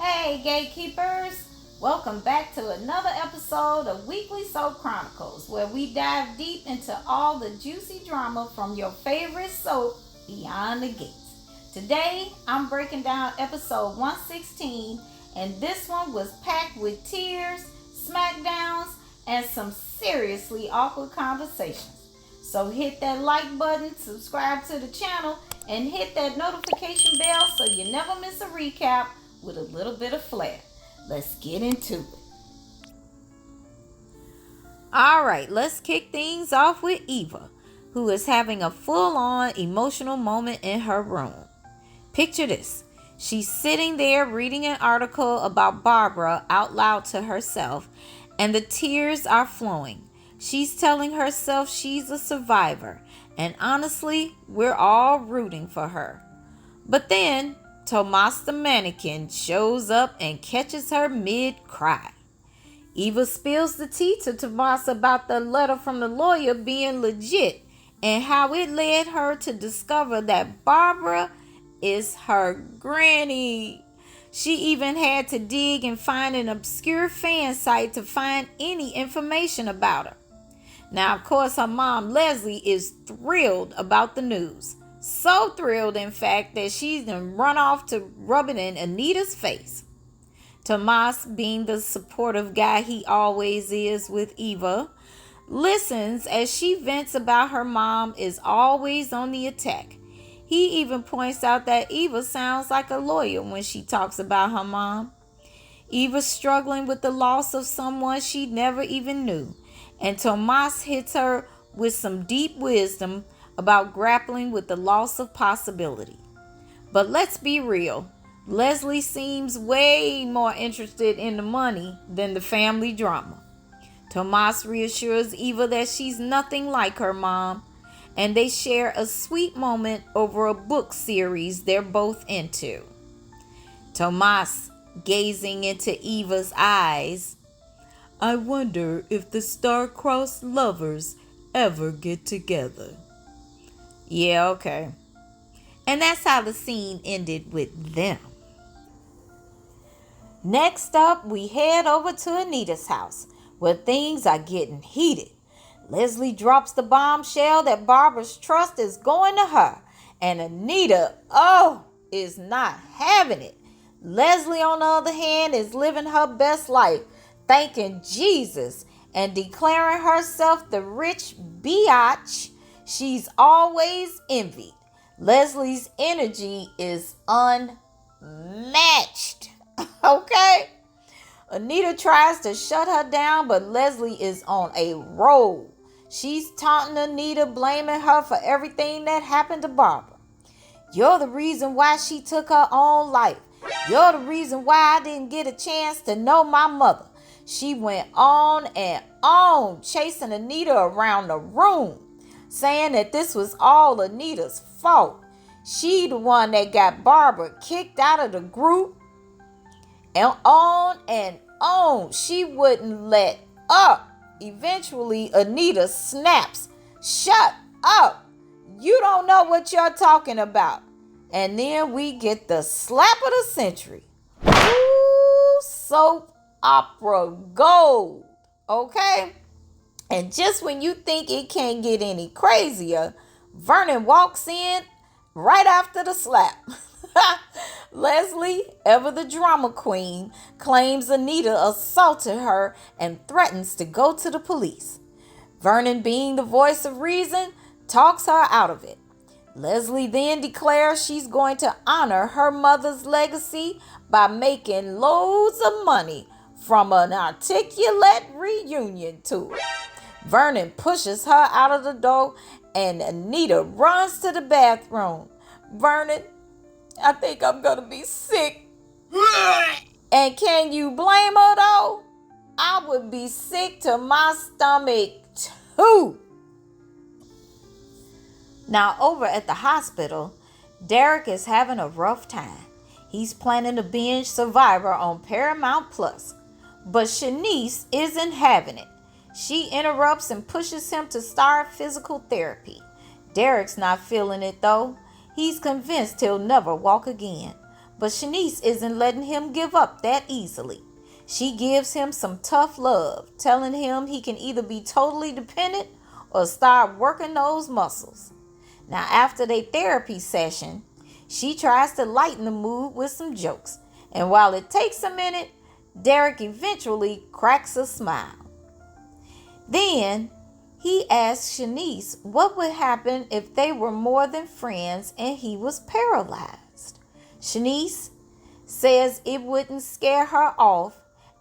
Hey, Gatekeepers! Welcome back to another episode of Weekly Soap Chronicles, where we dive deep into all the juicy drama from your favorite soap, Beyond the Gates. Today, I'm breaking down episode 116, and this one was packed with tears, smackdowns, and some seriously awkward conversations. So hit that like button, subscribe to the channel, and hit that notification bell so you never miss a recap with a little bit of flair. Let's get into it. All right, let's kick things off with Eva, who is having a full-on emotional moment in her room. Picture this. She's sitting there reading an article about Barbara out loud to herself, and the tears are flowing. She's telling herself she's a survivor, and honestly, we're all rooting for her. But then Tomas the mannequin shows up and catches her mid-cry. Eva spills the tea to Tomas about the letter from the lawyer being legit and how it led her to discover that Barbara is her granny. She even had to dig and find an obscure fan site to find any information about her. Now, of course, her mom, Leslie, is thrilled about the news. So thrilled, in fact, that she's done run off to rub it in Anita's face. Tomas, being the supportive guy he always is with Eva, listens as she vents about her mom is always on the attack. He even points out that Eva sounds like a lawyer when she talks about her mom. Eva's struggling with the loss of someone she never even knew, and Tomas hits her with some deep wisdom about grappling with the loss of possibility. But let's be real, Leslie seems way more interested in the money than the family drama. Tomas reassures Eva that she's nothing like her mom, and they share a sweet moment over a book series they're both into. Tomas, gazing into Eva's eyes, "I wonder if the star-crossed lovers ever get together." Yeah, okay. And that's how the scene ended with them. Next up, we head over to Anita's house, where things are getting heated. Leslie drops the bombshell that Barbara's trust is going to her, and Anita, is not having it. Leslie, on the other hand, is living her best life, thanking Jesus and declaring herself the rich biatch she's always envied. Leslie's energy is unmatched. Okay? Anita tries to shut her down, but Leslie is on a roll. She's taunting Anita, blaming her for everything that happened to Barbara. "You're the reason why she took her own life. You're the reason why I didn't get a chance to know my mother." She went on and on, chasing Anita around the room, saying that this was all Anita's fault. She the one that got Barbara kicked out of the group. And on. She wouldn't let up. Eventually, Anita snaps, "Shut up. You don't know what you're talking about." And then we get the slap of the century. Ooh, soap opera gold. Okay? And just when you think it can't get any crazier, Vernon walks in right after the slap. Leslie, ever the drama queen, claims Anita assaulted her and threatens to go to the police. Vernon, being the voice of reason, talks her out of it. Leslie then declares she's going to honor her mother's legacy by making loads of money from an articulate reunion tour. Vernon pushes her out of the door, and Anita runs to the bathroom. "Vernon, I think I'm gonna be sick." And can you blame her though? I would be sick to my stomach too. Now, over at the hospital, Derek is having a rough time. He's planning to binge Survivor on Paramount Plus, but Shanice isn't having it. She interrupts and pushes him to start physical therapy. Derek's not feeling it though. He's convinced he'll never walk again. But Shanice isn't letting him give up that easily. She gives him some tough love, telling him he can either be totally dependent or start working those muscles. Now, after their therapy session, she tries to lighten the mood with some jokes. And while it takes a minute, Derek eventually cracks a smile. Then he asks Shanice what would happen if they were more than friends and he was paralyzed. Shanice says it wouldn't scare her off,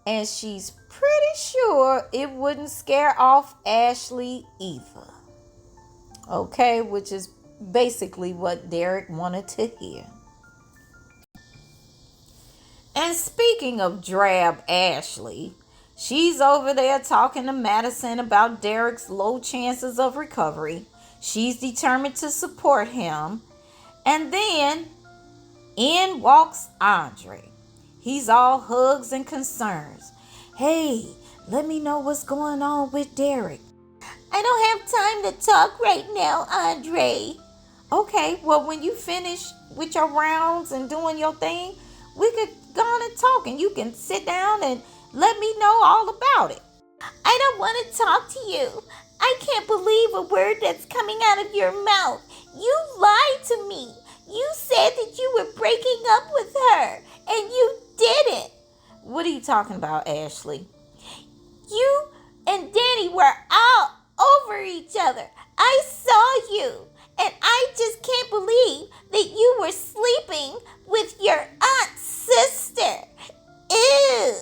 and she's pretty sure it wouldn't scare off Ashley either. Okay, which is basically what Derek wanted to hear. And speaking of drab Ashley, she's over there talking to Madison about Derek's low chances of recovery. She's determined to support him. And then in walks Andre. He's all hugs and concerns. Hey, let me know what's going on with Derek. I don't have time to talk right now, Andre. Okay, well, when you finish with your rounds and doing your thing, we could go on and talk, and you can sit down and let me know all about it. I don't want to talk to you. I can't believe a word that's coming out of your mouth. You lied to me. You said that you were breaking up with her, and you didn't. What are you talking about, Ashley? You and Danny were all over each other. I saw you, and I just can't believe that you were sleeping with your aunt's sister. Ew.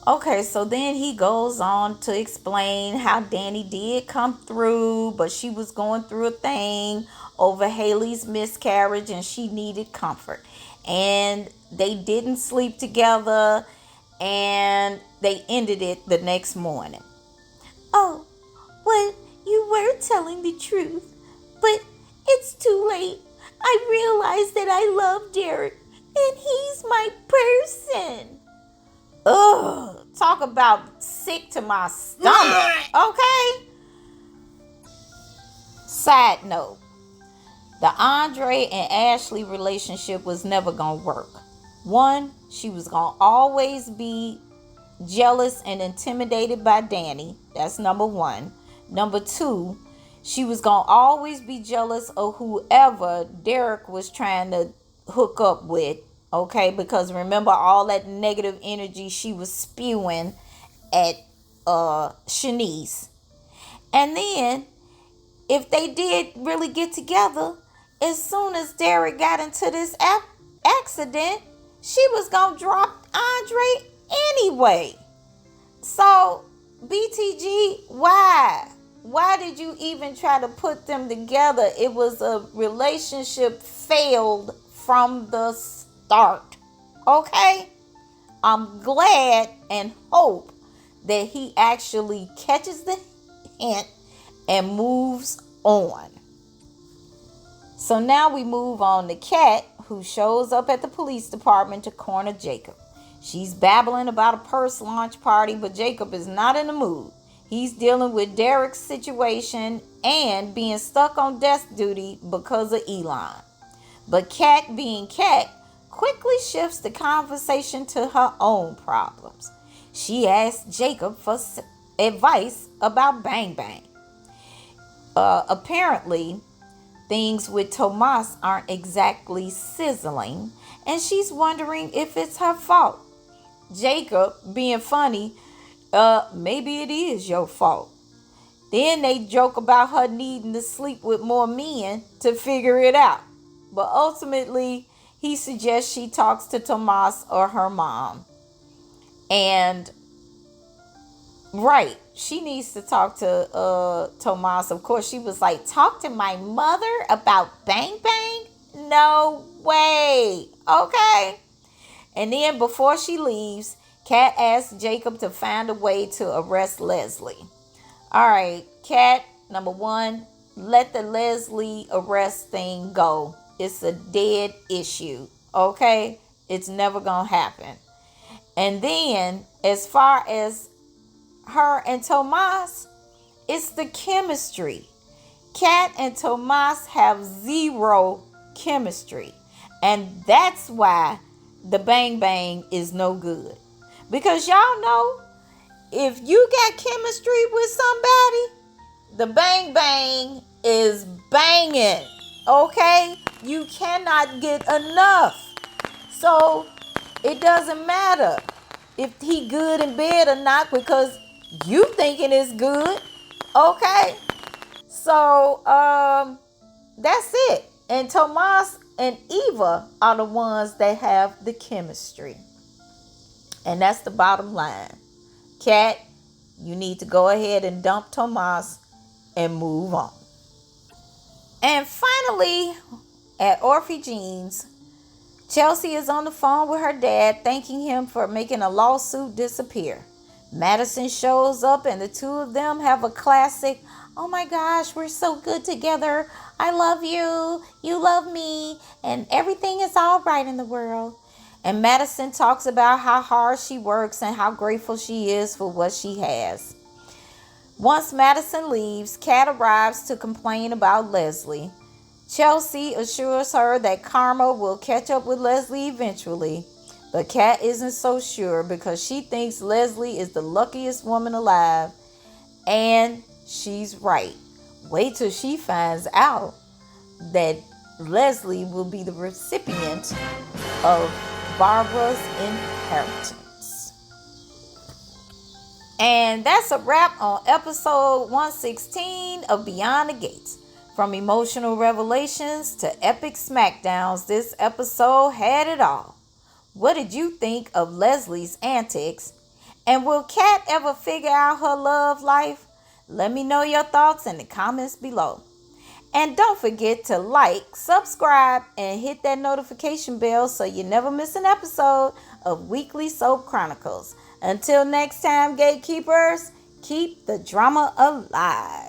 Okay, so then he goes on to explain how Danny did come through, but she was going through a thing over Haley's miscarriage and she needed comfort. And they didn't sleep together and they ended it the next morning. Oh, well, you were telling the truth, but it's too late. I realized that I love Derek and he's my person. Ugh, talk about sick to my stomach, okay? Side note, the Andre and Ashley relationship was never gonna work. One, she was gonna always be jealous and intimidated by Danny. That's number one. Number two, she was gonna always be jealous of whoever Derek was trying to hook up with. Okay, because remember all that negative energy she was spewing at Shanice. And then, if they did really get together, as soon as Derek got into this accident, she was going to drop Andre anyway. So, BTG, why? Why did you even try to put them together? It was a relationship failed from the start. Okay? I'm glad and hope that he actually catches the hint and moves on. So now we move on to Kat, who shows up at the police department to corner Jacob. She's babbling about a purse launch party, but Jacob is not in the mood. He's dealing with Derek's situation and being stuck on desk duty because of Elon. But Kat, being Kat, quickly shifts the conversation to her own problems. She asks Jacob for advice about Bang Bang. Apparently, things with Tomas aren't exactly sizzling, and she's wondering if it's her fault. Jacob, being funny, maybe it is your fault. Then they joke about her needing to sleep with more men to figure it out. But ultimately, he suggests she talks to Tomas or her mom. And, right, she needs to talk to Tomas. Of course, she was like, talk to my mother about Bang Bang? No way. Okay. And then before she leaves, Kat asks Jacob to find a way to arrest Leslie. All right, Kat, number one, let the Leslie arrest thing go. It's a dead issue, okay? It's never going to happen. And then, as far as her and Tomas, it's the chemistry. Kat and Tomas have zero chemistry. And that's why the bang bang is no good. Because y'all know, if you got chemistry with somebody, the bang bang is banging. Okay? You cannot get enough. So it doesn't matter if he good in bed or not, because you thinking it's good. Okay? So that's it. And Tomas and Eva are the ones that have the chemistry. And that's the bottom line. Kat, you need to go ahead and dump Tomas and move on. And finally, at Orphe Jeans, Chelsea is on the phone with her dad, thanking him for making a lawsuit disappear. Madison shows up and the two of them have a classic, "Oh my gosh, we're so good together. I love you. You love me. And everything is all right in the world." And Madison talks about how hard she works and how grateful she is for what she has. Once Madison leaves, Kat arrives to complain about Leslie. Chelsea assures her that karma will catch up with Leslie eventually, but Kat isn't so sure because she thinks Leslie is the luckiest woman alive, and she's right. Wait till she finds out that Leslie will be the recipient of Barbara's inheritance. And that's a wrap on episode 116 of Beyond the Gates. From emotional revelations to epic smackdowns, this episode had it all. What did you think of Leslie's antics? And will Kat ever figure out her love life? Let me know your thoughts in the comments below. And don't forget to like, subscribe, and hit that notification bell so you never miss an episode of Weekly Soap Chronicles. Until next time, Gatekeepers, keep the drama alive.